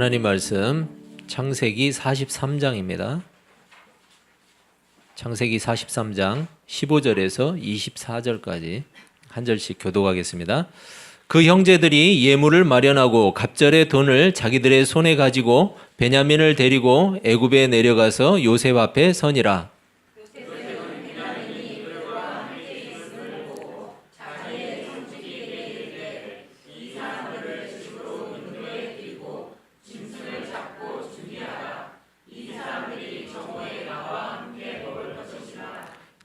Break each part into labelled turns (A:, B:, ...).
A: 하나님 말씀 창세기 43장입니다. 창세기 43장 15절에서 24절까지 한 절씩 교독하겠습니다. 그 형제들이 예물을 마련하고 갑절의 돈을 자기들의 손에 가지고 베냐민을 데리고 애굽에 내려가서 요셉 앞에 서니라.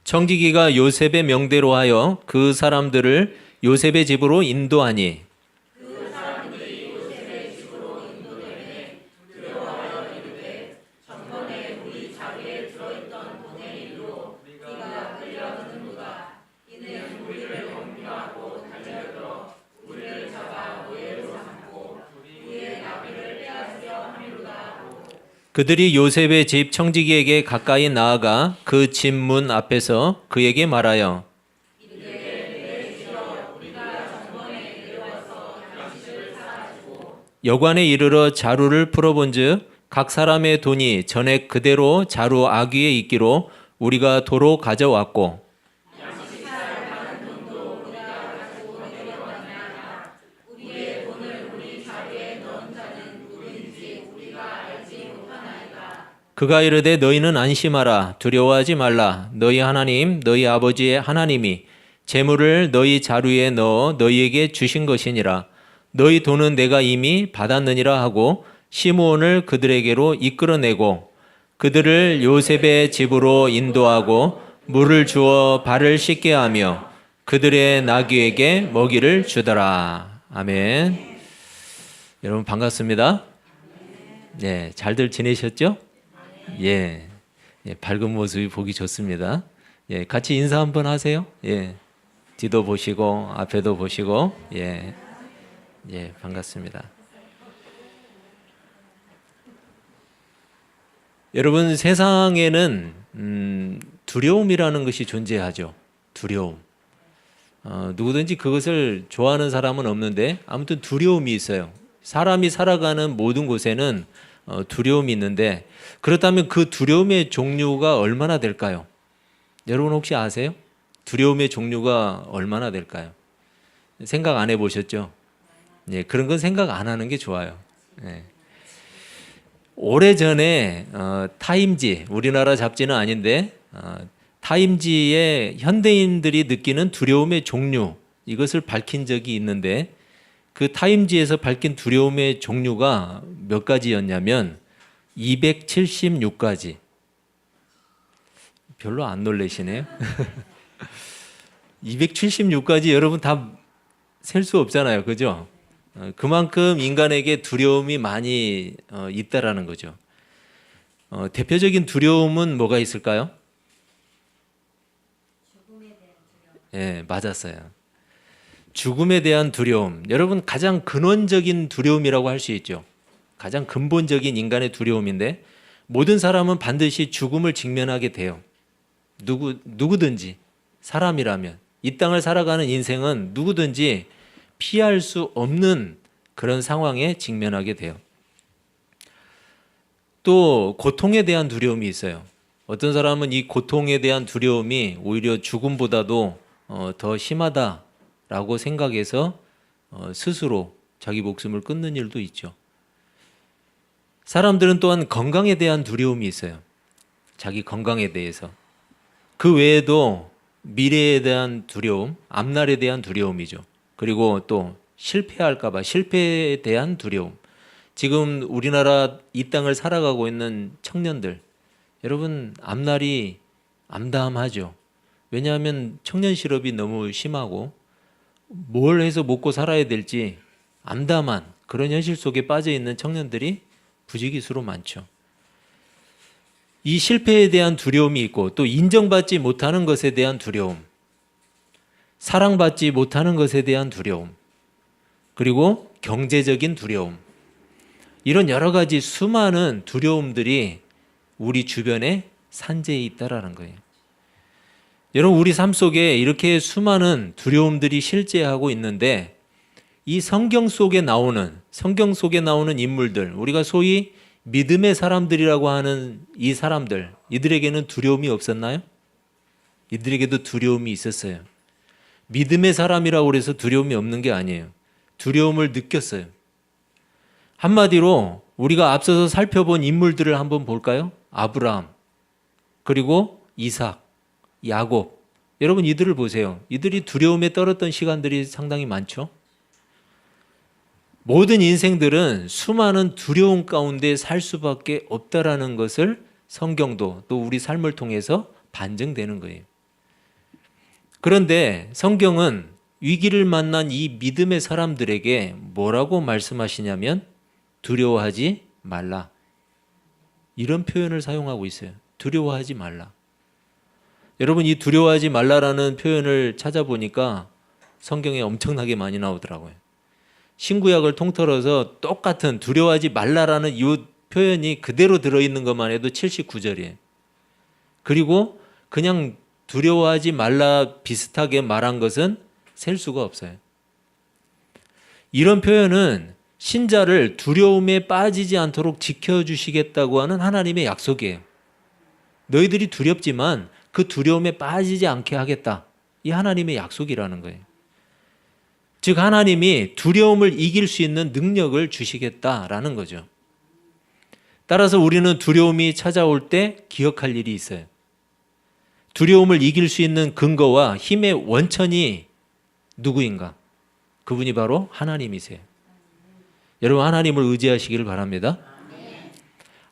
A: 청지기가 요셉의 명대로 하여 그 사람들을 요셉의 집으로 인도하니 그들이 요셉의 집 청지기에게 가까이 나아가 그 집 문 앞에서 그에게 말하여 여관에 이르러 자루를 풀어본즉 각 사람의 돈이 전액 그대로 자루 아귀에 있기로 우리가 도로 가져왔고 그가 이르되 너희는 안심하라 두려워하지 말라 너희 하나님 너희 아버지의 하나님이 재물을 너희 자루에 넣어 너희에게 주신 것이니라 너희 돈은 내가 이미 받았느니라 하고 시므온을 그들에게로 이끌어내고 그들을 요셉의 집으로 인도하고 물을 주어 발을 씻게 하며 그들의 나귀에게 먹이를 주더라. 아멘. 여러분 반갑습니다. 네, 잘들 지내셨죠? 예, 밝은 모습이 보기 좋습니다. 예, 같이 인사 한번 하세요. 예, 뒤도 보시고 앞에도 보시고 예, 반갑습니다. 여러분 세상에는 두려움이라는 것이 존재하죠. 두려움. 누구든지 그것을 좋아하는 사람은 없는데 아무튼 두려움이 있어요. 사람이 살아가는 모든 곳에는 두려움이 있는데 그렇다면 그 두려움의 종류가 얼마나 될까요? 여러분 혹시 아세요? 두려움의 종류가 얼마나 될까요? 생각 안 해보셨죠? 예, 그런 건 생각 안 하는 게 좋아요. 예. 오래전에 타임지, 우리나라 잡지는 아닌데 타임지에 현대인들이 느끼는 두려움의 종류 이것을 밝힌 적이 있는데 그 타임지에서 밝힌 두려움의 종류가 몇 가지였냐면 276가지. 별로 안 놀라시네요. 276가지 여러분 다 셀 수 없잖아요. 그죠? 그만큼 인간에게 두려움이 많이 있다라는 거죠. 대표적인 두려움은 뭐가 있을까요? 죽음에 대한 두려움. 예, 맞았어요. 죽음에 대한 두려움. 여러분 가장 근원적인 두려움이라고 할 수 있죠. 가장 근본적인 인간의 두려움인데 모든 사람은 반드시 죽음을 직면하게 돼요. 누구든지 사람이라면 이 땅을 살아가는 인생은 누구든지 피할 수 없는 그런 상황에 직면하게 돼요. 또 고통에 대한 두려움이 있어요. 어떤 사람은 이 고통에 대한 두려움이 오히려 죽음보다도 더 심하다라고 생각해서 스스로 자기 목숨을 끊는 일도 있죠. 사람들은 또한 건강에 대한 두려움이 있어요. 자기 건강에 대해서. 그 외에도 미래에 대한 두려움, 앞날에 대한 두려움이죠. 그리고 또 실패할까 봐 실패에 대한 두려움. 지금 우리나라 이 땅을 살아가고 있는 청년들, 여러분 앞날이 암담하죠. 왜냐하면 청년 실업이 너무 심하고 뭘 해서 먹고 살아야 될지 암담한 그런 현실 속에 빠져 있는 청년들이 부지기수로 많죠. 이 실패에 대한 두려움이 있고 또 인정받지 못하는 것에 대한 두려움, 사랑받지 못하는 것에 대한 두려움, 그리고 경제적인 두려움. 이런 여러 가지 수많은 두려움들이 우리 주변에 산재해 있다라는 거예요. 여러분 우리 삶 속에 이렇게 수많은 두려움들이 실제하고 있는데 이 성경 속에 나오는 인물들, 우리가 소위 믿음의 사람들이라고 하는 이 사람들, 이들에게는 두려움이 없었나요? 이들에게도 두려움이 있었어요. 믿음의 사람이라고 해서 두려움이 없는 게 아니에요. 두려움을 느꼈어요. 한마디로 우리가 앞서서 살펴본 인물들을 한번 볼까요? 아브라함, 그리고 이삭, 야곱. 여러분 이들을 보세요. 이들이 두려움에 떨었던 시간들이 상당히 많죠. 모든 인생들은 수많은 두려움 가운데 살 수밖에 없다라는 것을 성경도 또 우리 삶을 통해서 반증되는 거예요. 그런데 성경은 위기를 만난 이 믿음의 사람들에게 뭐라고 말씀하시냐면 두려워하지 말라. 이런 표현을 사용하고 있어요. 두려워하지 말라. 여러분 이 두려워하지 말라라는 표현을 찾아보니까 성경에 엄청나게 많이 나오더라고요. 신구약을 통틀어서 똑같은 두려워하지 말라라는 이 표현이 그대로 들어있는 것만 해도 79절이에요. 그리고 그냥 두려워하지 말라 비슷하게 말한 것은 셀 수가 없어요. 이런 표현은 신자를 두려움에 빠지지 않도록 지켜주시겠다고 하는 하나님의 약속이에요. 너희들이 두렵지만 그 두려움에 빠지지 않게 하겠다. 이 하나님의 약속이라는 거예요. 즉 하나님이 두려움을 이길 수 있는 능력을 주시겠다라는 거죠. 따라서 우리는 두려움이 찾아올 때 기억할 일이 있어요. 두려움을 이길 수 있는 근거와 힘의 원천이 누구인가? 그분이 바로 하나님이세요. 여러분 하나님을 의지하시기를 바랍니다.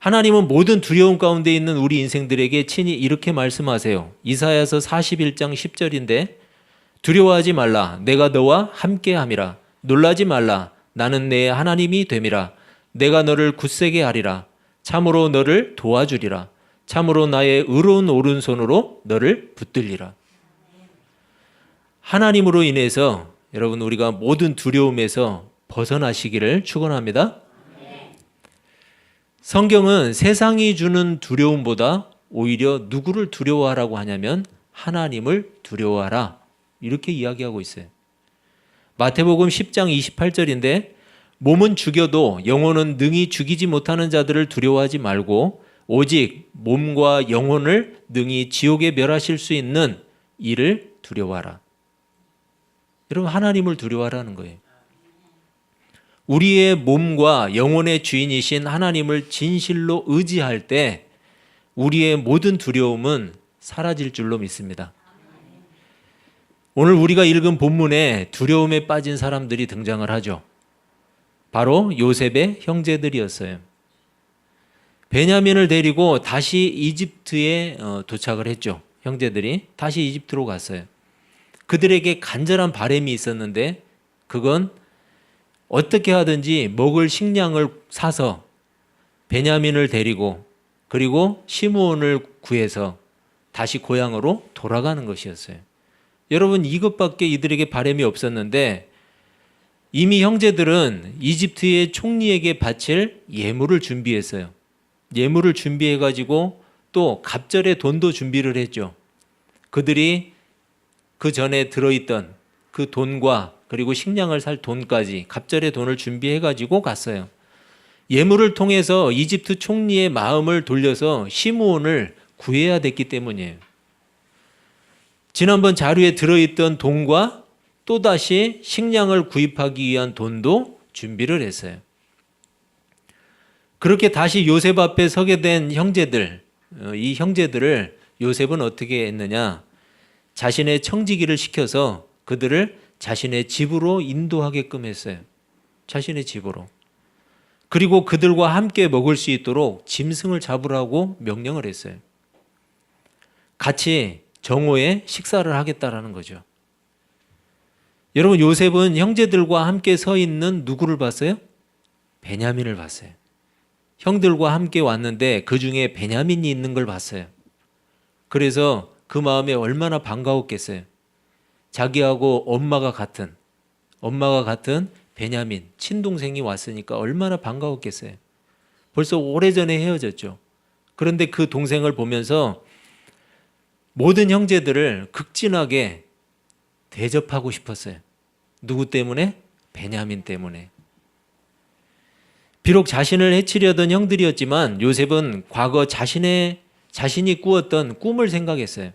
A: 하나님은 모든 두려움 가운데 있는 우리 인생들에게 친히 이렇게 말씀하세요. 이사야서 41장 10절인데 두려워하지 말라. 내가 너와 함께함이라. 놀라지 말라. 나는 내 하나님이 됨이라. 내가 너를 굳세게 하리라. 참으로 너를 도와주리라. 참으로 나의 의로운 오른손으로 너를 붙들리라. 하나님으로 인해서 여러분 우리가 모든 두려움에서 벗어나시기를 축원합니다. 성경은 세상이 주는 두려움보다 오히려 누구를 두려워하라고 하냐면 하나님을 두려워하라. 이렇게 이야기하고 있어요. 마태복음 10장 28절인데 몸은 죽여도 영혼은 능히 죽이지 못하는 자들을 두려워하지 말고 오직 몸과 영혼을 능히 지옥에 멸하실 수 있는 이를 두려워하라. 여러분 하나님을 두려워하라는 거예요. 우리의 몸과 영혼의 주인이신 하나님을 진실로 의지할 때 우리의 모든 두려움은 사라질 줄로 믿습니다. 오늘 우리가 읽은 본문에 두려움에 빠진 사람들이 등장을 하죠. 바로 요셉의 형제들이었어요. 베냐민을 데리고 다시 이집트에 도착을 했죠. 형제들이 다시 이집트로 갔어요. 그들에게 간절한 바람이 있었는데 그건 어떻게 하든지 먹을 식량을 사서 베냐민을 데리고 그리고 시므온을 구해서 다시 고향으로 돌아가는 것이었어요. 여러분 이것밖에 이들에게 바람이 없었는데 이미 형제들은 이집트의 총리에게 바칠 예물을 준비했어요. 예물을 준비해가지고 또 갑절의 돈도 준비를 했죠. 그들이 그 전에 들어있던 그 돈과 그리고 식량을 살 돈까지 갑절의 돈을 준비해가지고 갔어요. 예물을 통해서 이집트 총리의 마음을 돌려서 시므온을 구해야 됐기 때문이에요. 지난번 자료에 들어있던 돈과 또다시 식량을 구입하기 위한 돈도 준비를 했어요. 그렇게 다시 요셉 앞에 서게 된 형제들, 이 형제들을 요셉은 어떻게 했느냐? 자신의 청지기를 시켜서 그들을 자신의 집으로 인도하게끔 했어요. 자신의 집으로. 그리고 그들과 함께 먹을 수 있도록 짐승을 잡으라고 명령을 했어요. 같이 정오에 식사를 하겠다라는 거죠. 여러분 요셉은 형제들과 함께 서 있는 누구를 봤어요? 베냐민을 봤어요. 형들과 함께 왔는데 그 중에 베냐민이 있는 걸 봤어요. 그래서 그 마음에 얼마나 반가웠겠어요. 자기하고 엄마가 같은 베냐민 친동생이 왔으니까 얼마나 반가웠겠어요. 벌써 오래전에 헤어졌죠. 그런데 그 동생을 보면서 모든 형제들을 극진하게 대접하고 싶었어요. 누구 때문에? 베냐민 때문에. 비록 자신을 해치려던 형들이었지만 요셉은 과거 자신이 꾸었던 꿈을 생각했어요.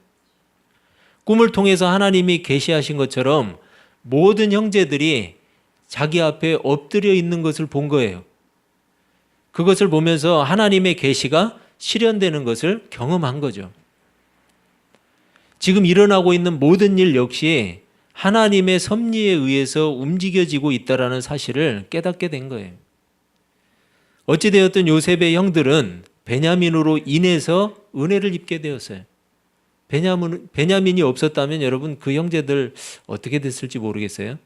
A: 꿈을 통해서 하나님이 계시하신 것처럼 모든 형제들이 자기 앞에 엎드려 있는 것을 본 거예요. 그것을 보면서 하나님의 계시가 실현되는 것을 경험한 거죠. 지금 일어나고 있는 모든 일 역시 하나님의 섭리에 의해서 움직여지고 있다는 사실을 깨닫게 된 거예요. 어찌되었든 요셉의 형들은 베냐민으로 인해서 은혜를 입게 되었어요. 베냐민이 없었다면 여러분 그 형제들 어떻게 됐을지 모르겠어요.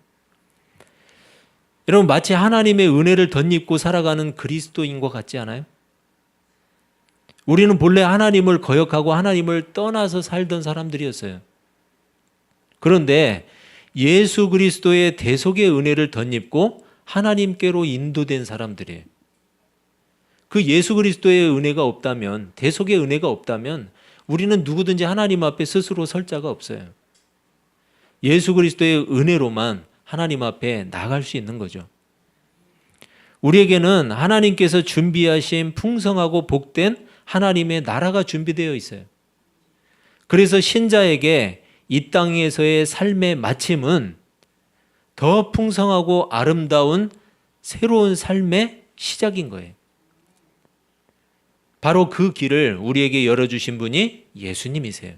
A: 여러분 마치 하나님의 은혜를 덧입고 살아가는 그리스도인과 같지 않아요? 우리는 본래 하나님을 거역하고 하나님을 떠나서 살던 사람들이었어요. 그런데 예수 그리스도의 대속의 은혜를 덧입고 하나님께로 인도된 사람들이에요. 그 예수 그리스도의 은혜가 없다면, 대속의 은혜가 없다면 우리는 누구든지 하나님 앞에 스스로 설 자가 없어요. 예수 그리스도의 은혜로만 하나님 앞에 나갈 수 있는 거죠. 우리에게는 하나님께서 준비하신 풍성하고 복된 하나님의 나라가 준비되어 있어요. 그래서 신자에게 이 땅에서의 삶의 마침은 더 풍성하고 아름다운 새로운 삶의 시작인 거예요. 바로 그 길을 우리에게 열어주신 분이 예수님이세요.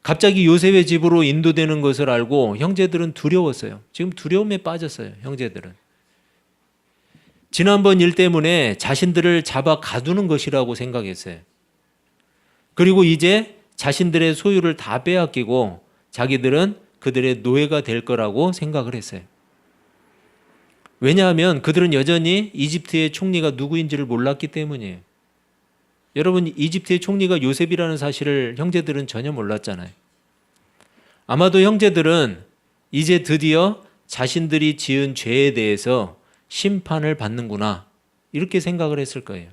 A: 갑자기 요셉의 집으로 인도되는 것을 알고 형제들은 두려웠어요. 지금 두려움에 빠졌어요. 형제들은. 지난번 일 때문에 자신들을 잡아 가두는 것이라고 생각했어요. 그리고 이제 자신들의 소유를 다 빼앗기고 자기들은 그들의 노예가 될 거라고 생각을 했어요. 왜냐하면 그들은 여전히 이집트의 총리가 누구인지를 몰랐기 때문이에요. 여러분 이집트의 총리가 요셉이라는 사실을 형제들은 전혀 몰랐잖아요. 아마도 형제들은 이제 드디어 자신들이 지은 죄에 대해서 심판을 받는구나 이렇게 생각을 했을 거예요.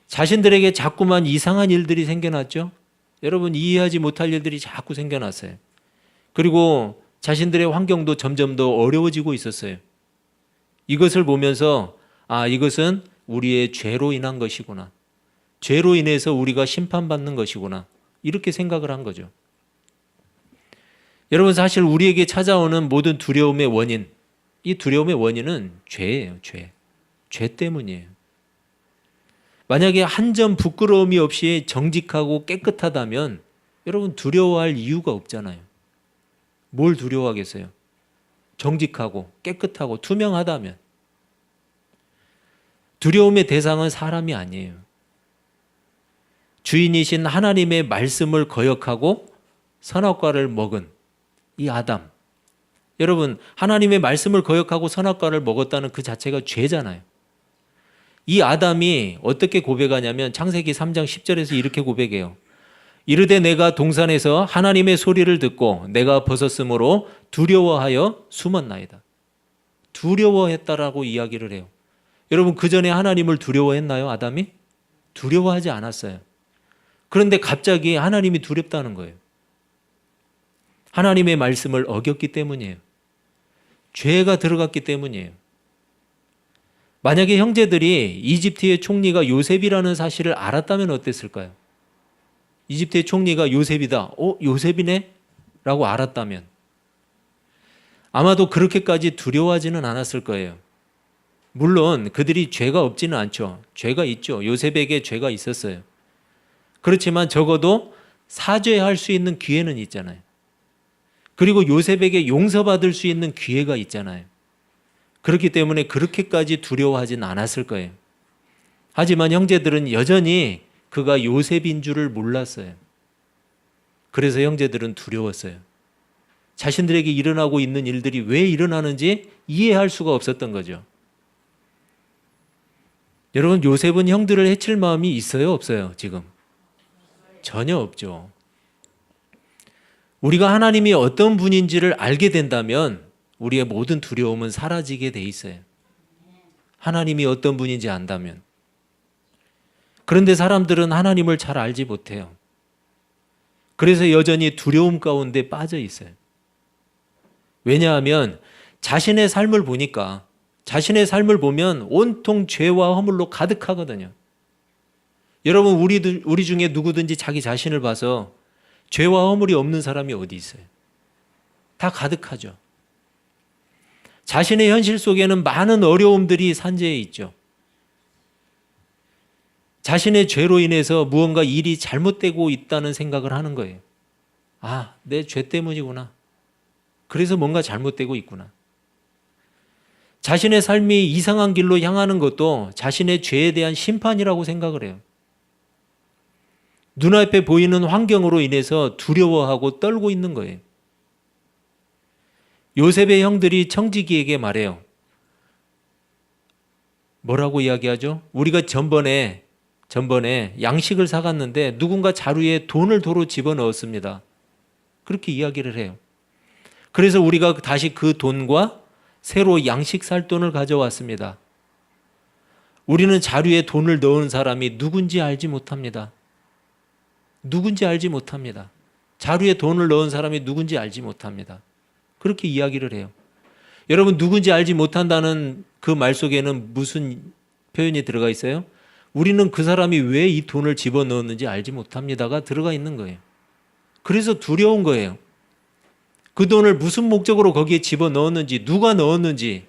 A: 자신들에게 자꾸만 이상한 일들이 생겨났죠. 여러분 이해하지 못할 일들이 자꾸 생겨났어요. 그리고 자신들의 환경도 점점 더 어려워지고 있었어요. 이것을 보면서 이것은 우리의 죄로 인한 것이구나. 죄로 인해서 우리가 심판받는 것이구나. 이렇게 생각을 한 거죠. 여러분 사실 우리에게 찾아오는 모든 두려움의 원인, 이 두려움의 원인은 죄예요. 죄 때문이에요. 만약에 한 점 부끄러움이 없이 정직하고 깨끗하다면 여러분 두려워할 이유가 없잖아요. 뭘 두려워하겠어요? 정직하고 깨끗하고 투명하다면. 두려움의 대상은 사람이 아니에요. 주인이신 하나님의 말씀을 거역하고 선악과를 먹은 이 아담. 여러분 하나님의 말씀을 거역하고 선악과를 먹었다는 그 자체가 죄잖아요. 이 아담이 어떻게 고백하냐면 창세기 3장 10절에서 이렇게 고백해요. 이르되 내가 동산에서 하나님의 소리를 듣고 내가 벗었으므로 두려워하여 숨었나이다. 두려워했다라고 이야기를 해요. 여러분 그 전에 하나님을 두려워했나요? 아담이? 두려워하지 않았어요. 그런데 갑자기 하나님이 두렵다는 거예요. 하나님의 말씀을 어겼기 때문이에요. 죄가 들어갔기 때문이에요. 만약에 형제들이 이집트의 총리가 요셉이라는 사실을 알았다면 어땠을까요? 이집트의 총리가 요셉이다. 요셉이네? 라고 알았다면 아마도 그렇게까지 두려워하지는 않았을 거예요. 물론 그들이 죄가 없지는 않죠. 죄가 있죠. 요셉에게 죄가 있었어요. 그렇지만 적어도 사죄할 수 있는 기회는 있잖아요. 그리고 요셉에게 용서받을 수 있는 기회가 있잖아요. 그렇기 때문에 그렇게까지 두려워하진 않았을 거예요. 하지만 형제들은 여전히 그가 요셉인 줄을 몰랐어요. 그래서 형제들은 두려웠어요. 자신들에게 일어나고 있는 일들이 왜 일어나는지 이해할 수가 없었던 거죠. 여러분 요셉은 형들을 해칠 마음이 있어요? 없어요? 지금? 전혀 없죠. 우리가 하나님이 어떤 분인지를 알게 된다면 우리의 모든 두려움은 사라지게 돼 있어요. 하나님이 어떤 분인지 안다면. 그런데 사람들은 하나님을 잘 알지 못해요. 그래서 여전히 두려움 가운데 빠져 있어요. 왜냐하면 자신의 삶을 보니까, 자신의 삶을 보면 온통 죄와 허물로 가득하거든요. 여러분, 우리 중에 누구든지 자기 자신을 봐서 죄와 허물이 없는 사람이 어디 있어요? 다 가득하죠. 자신의 현실 속에는 많은 어려움들이 산재해 있죠. 자신의 죄로 인해서 무언가 일이 잘못되고 있다는 생각을 하는 거예요. 아, 내 죄 때문이구나. 그래서 뭔가 잘못되고 있구나. 자신의 삶이 이상한 길로 향하는 것도 자신의 죄에 대한 심판이라고 생각을 해요. 눈앞에 보이는 환경으로 인해서 두려워하고 떨고 있는 거예요. 요셉의 형들이 청지기에게 말해요. 뭐라고 이야기하죠? 우리가 전번에 양식을 사갔는데 누군가 자루에 돈을 도로 집어넣었습니다. 그렇게 이야기를 해요. 그래서 우리가 다시 그 돈과 새로 양식 살 돈을 가져왔습니다. 우리는 자루에 돈을 넣은 사람이 누군지 알지 못합니다. 누군지 알지 못합니다. 자루에 돈을 넣은 사람이 누군지 알지 못합니다. 그렇게 이야기를 해요. 여러분, 누군지 알지 못한다는 그 말 속에는 무슨 표현이 들어가 있어요? 우리는 그 사람이 왜 이 돈을 집어넣었는지 알지 못합니다가 들어가 있는 거예요. 그래서 두려운 거예요. 그 돈을 무슨 목적으로 거기에 집어넣었는지, 누가 넣었는지,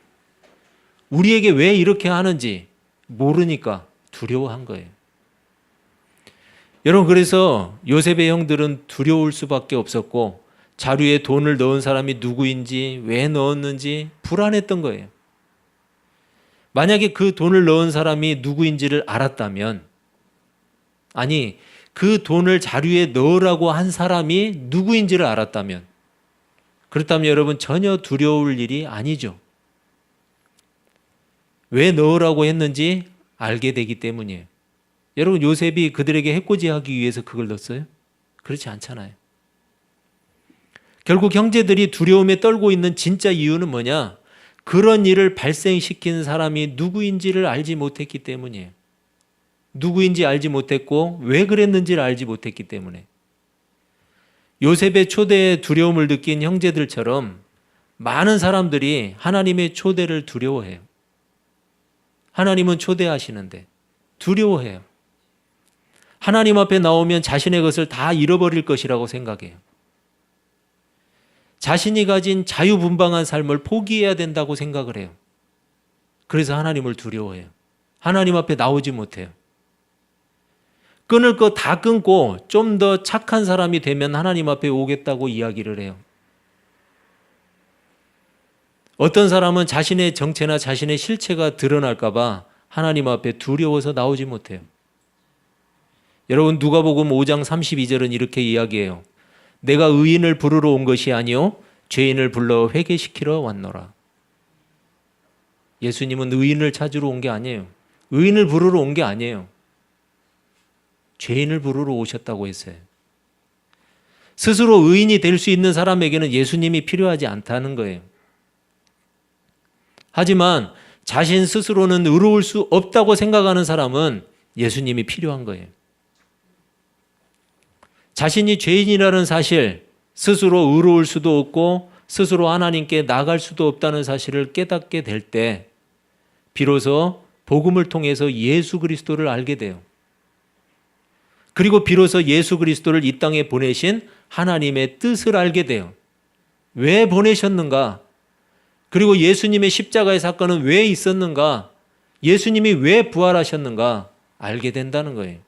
A: 우리에게 왜 이렇게 하는지 모르니까 두려워한 거예요. 여러분, 그래서 요셉의 형들은 두려울 수밖에 없었고 자루에 돈을 넣은 사람이 누구인지, 왜 넣었는지 불안했던 거예요. 만약에 그 돈을 넣은 사람이 누구인지를 알았다면, 아니, 그 돈을 자루에 넣으라고 한 사람이 누구인지를 알았다면, 그렇다면 여러분, 전혀 두려울 일이 아니죠. 왜 넣으라고 했는지 알게 되기 때문이에요. 여러분, 요셉이 그들에게 해코지하기 위해서 그걸 넣었어요? 그렇지 않잖아요. 결국 형제들이 두려움에 떨고 있는 진짜 이유는 뭐냐? 그런 일을 발생시킨 사람이 누구인지를 알지 못했기 때문이에요. 누구인지 알지 못했고 왜 그랬는지를 알지 못했기 때문에. 요셉의 초대에 두려움을 느낀 형제들처럼 많은 사람들이 하나님의 초대를 두려워해요. 하나님은 초대하시는데 두려워해요. 하나님 앞에 나오면 자신의 것을 다 잃어버릴 것이라고 생각해요. 자신이 가진 자유분방한 삶을 포기해야 된다고 생각을 해요. 그래서 하나님을 두려워해요. 하나님 앞에 나오지 못해요. 끊을 거 다 끊고 좀 더 착한 사람이 되면 하나님 앞에 오겠다고 이야기를 해요. 어떤 사람은 자신의 정체나 자신의 실체가 드러날까 봐 하나님 앞에 두려워서 나오지 못해요. 여러분, 누가복음 5장 32절은 이렇게 이야기해요. 내가 의인을 부르러 온 것이 아니요 죄인을 불러 회개시키러 왔노라. 예수님은 의인을 찾으러 온 게 아니에요. 의인을 부르러 온 게 아니에요. 죄인을 부르러 오셨다고 했어요. 스스로 의인이 될 수 있는 사람에게는 예수님이 필요하지 않다는 거예요. 하지만 자신 스스로는 의로울 수 없다고 생각하는 사람은 예수님이 필요한 거예요. 자신이 죄인이라는 사실, 스스로 의로울 수도 없고 스스로 하나님께 나갈 수도 없다는 사실을 깨닫게 될 때 비로소 복음을 통해서 예수 그리스도를 알게 돼요. 그리고 비로소 예수 그리스도를 이 땅에 보내신 하나님의 뜻을 알게 돼요. 왜 보내셨는가? 그리고 예수님의 십자가의 사건은 왜 있었는가? 예수님이 왜 부활하셨는가? 알게 된다는 거예요.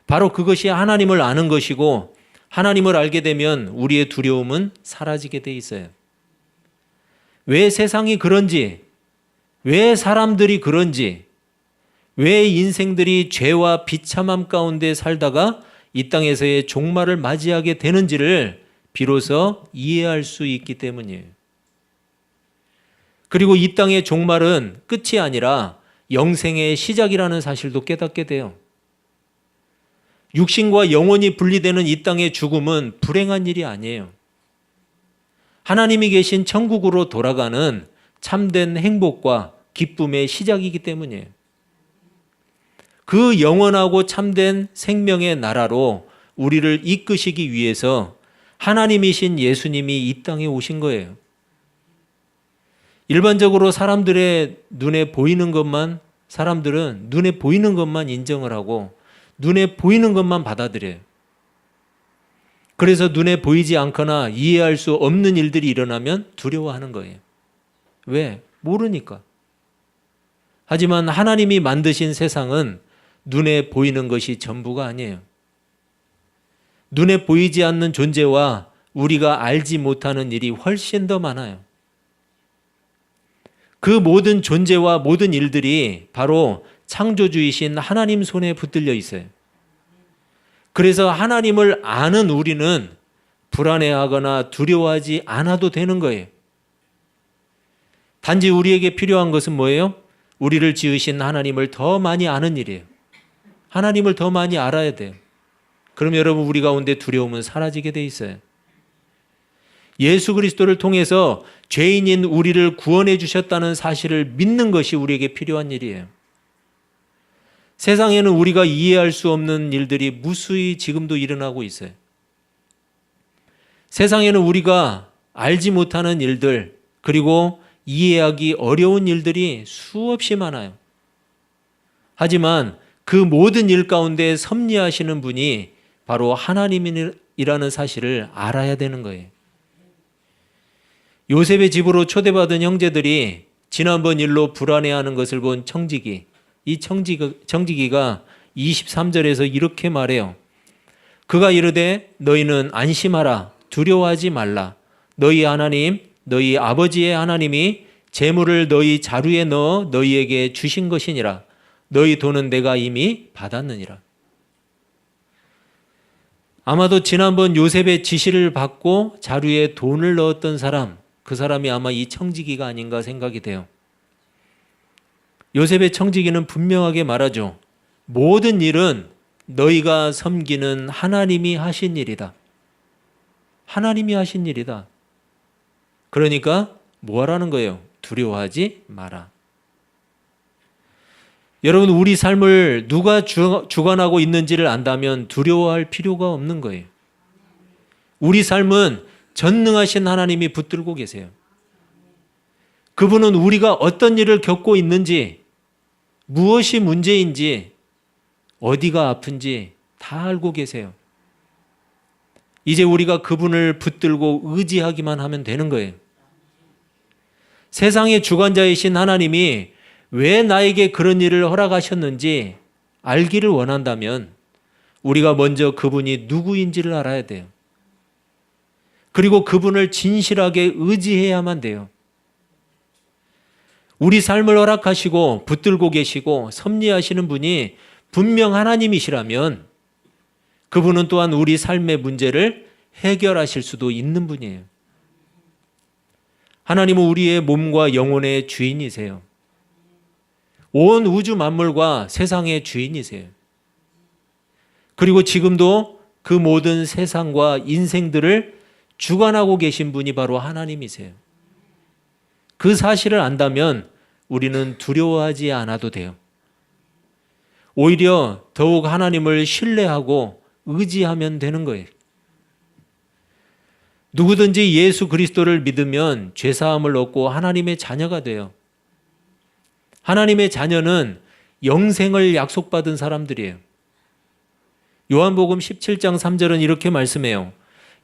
A: 바로 그것이 하나님을 아는 것이고, 하나님을 알게 되면 우리의 두려움은 사라지게 돼 있어요. 왜 세상이 그런지, 왜 사람들이 그런지, 왜 인생들이 죄와 비참함 가운데 살다가 이 땅에서의 종말을 맞이하게 되는지를 비로소 이해할 수 있기 때문이에요. 그리고 이 땅의 종말은 끝이 아니라 영생의 시작이라는 사실도 깨닫게 돼요. 육신과 영혼이 분리되는 이 땅의 죽음은 불행한 일이 아니에요. 하나님이 계신 천국으로 돌아가는 참된 행복과 기쁨의 시작이기 때문이에요. 그 영원하고 참된 생명의 나라로 우리를 이끄시기 위해서 하나님이신 예수님이 이 땅에 오신 거예요. 일반적으로 사람들의 눈에 보이는 것만, 사람들은 눈에 보이는 것만 인정을 하고 눈에 보이는 것만 받아들여요. 그래서 눈에 보이지 않거나 이해할 수 없는 일들이 일어나면 두려워하는 거예요. 왜? 모르니까. 하지만 하나님이 만드신 세상은 눈에 보이는 것이 전부가 아니에요. 눈에 보이지 않는 존재와 우리가 알지 못하는 일이 훨씬 더 많아요. 그 모든 존재와 모든 일들이 바로 창조주이신 하나님 손에 붙들려 있어요. 그래서 하나님을 아는 우리는 불안해하거나 두려워하지 않아도 되는 거예요. 단지 우리에게 필요한 것은 뭐예요? 우리를 지으신 하나님을 더 많이 아는 일이에요. 하나님을 더 많이 알아야 돼요. 그럼 여러분, 우리 가운데 두려움은 사라지게 돼 있어요. 예수 그리스도를 통해서 죄인인 우리를 구원해 주셨다는 사실을 믿는 것이 우리에게 필요한 일이에요. 세상에는 우리가 이해할 수 없는 일들이 무수히 지금도 일어나고 있어요. 세상에는 우리가 알지 못하는 일들, 그리고 이해하기 어려운 일들이 수없이 많아요. 하지만 그 모든 일 가운데 섭리하시는 분이 바로 하나님이라는 사실을 알아야 되는 거예요. 요셉의 집으로 초대받은 형제들이 지난번 일로 불안해하는 것을 본 청지기, 이 청지기가 23절에서 이렇게 말해요. 그가 이르되 너희는 안심하라, 두려워하지 말라. 너희 하나님, 너희 아버지의 하나님이 재물을 너희 자루에 넣어 너희에게 주신 것이니라. 너희 돈은 내가 이미 받았느니라. 아마도 지난번 요셉의 지시를 받고 자루에 돈을 넣었던 사람, 그 사람이 아마 이 청지기가 아닌가 생각이 돼요. 요셉의 청지기는 분명하게 말하죠. 모든 일은 너희가 섬기는 하나님이 하신 일이다. 하나님이 하신 일이다. 그러니까 뭐 하라는 거예요? 두려워하지 마라. 여러분, 우리 삶을 누가 주관하고 있는지를 안다면 두려워할 필요가 없는 거예요. 우리 삶은 전능하신 하나님이 붙들고 계세요. 그분은 우리가 어떤 일을 겪고 있는지, 무엇이 문제인지, 어디가 아픈지 다 알고 계세요. 이제 우리가 그분을 붙들고 의지하기만 하면 되는 거예요. 세상의 주관자이신 하나님이 왜 나에게 그런 일을 허락하셨는지 알기를 원한다면 우리가 먼저 그분이 누구인지를 알아야 돼요. 그리고 그분을 진실하게 의지해야만 돼요. 우리 삶을 허락하시고 붙들고 계시고 섭리하시는 분이 분명 하나님이시라면 그분은 또한 우리 삶의 문제를 해결하실 수도 있는 분이에요. 하나님은 우리의 몸과 영혼의 주인이세요. 온 우주 만물과 세상의 주인이세요. 그리고 지금도 그 모든 세상과 인생들을 주관하고 계신 분이 바로 하나님이세요. 그 사실을 안다면 우리는 두려워하지 않아도 돼요. 오히려 더욱 하나님을 신뢰하고 의지하면 되는 거예요. 누구든지 예수 그리스도를 믿으면 죄사함을 얻고 하나님의 자녀가 돼요. 하나님의 자녀는 영생을 약속받은 사람들이에요. 요한복음 17장 3절은 이렇게 말씀해요.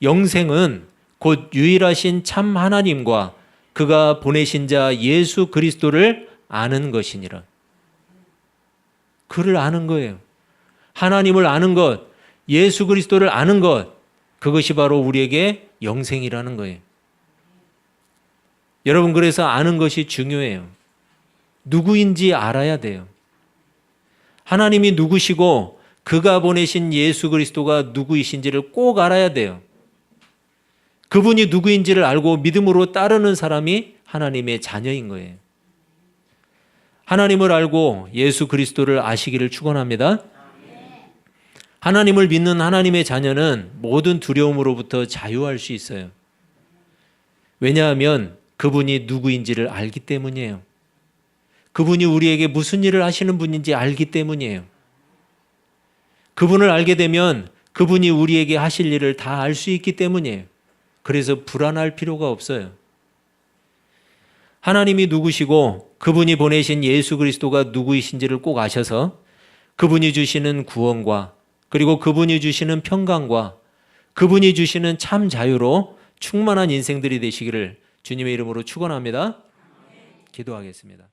A: 영생은 곧 유일하신 참 하나님과 그가 보내신 자 예수 그리스도를 아는 것이니라. 그를 아는 거예요. 하나님을 아는 것, 예수 그리스도를 아는 것, 그것이 바로 우리에게 영생이라는 거예요. 여러분, 그래서 아는 것이 중요해요. 누구인지 알아야 돼요. 하나님이 누구시고 그가 보내신 예수 그리스도가 누구이신지를 꼭 알아야 돼요. 그분이 누구인지를 알고 믿음으로 따르는 사람이 하나님의 자녀인 거예요. 하나님을 알고 예수 그리스도를 아시기를 축원합니다. 하나님을 믿는 하나님의 자녀는 모든 두려움으로부터 자유할 수 있어요. 왜냐하면 그분이 누구인지를 알기 때문이에요. 그분이 우리에게 무슨 일을 하시는 분인지 알기 때문이에요. 그분을 알게 되면 그분이 우리에게 하실 일을 다 알 수 있기 때문이에요. 그래서 불안할 필요가 없어요. 하나님이 누구시고 그분이 보내신 예수 그리스도가 누구이신지를 꼭 아셔서 그분이 주시는 구원과 그리고 그분이 주시는 평강과 그분이 주시는 참 자유로 충만한 인생들이 되시기를 주님의 이름으로 축원합니다. 기도하겠습니다.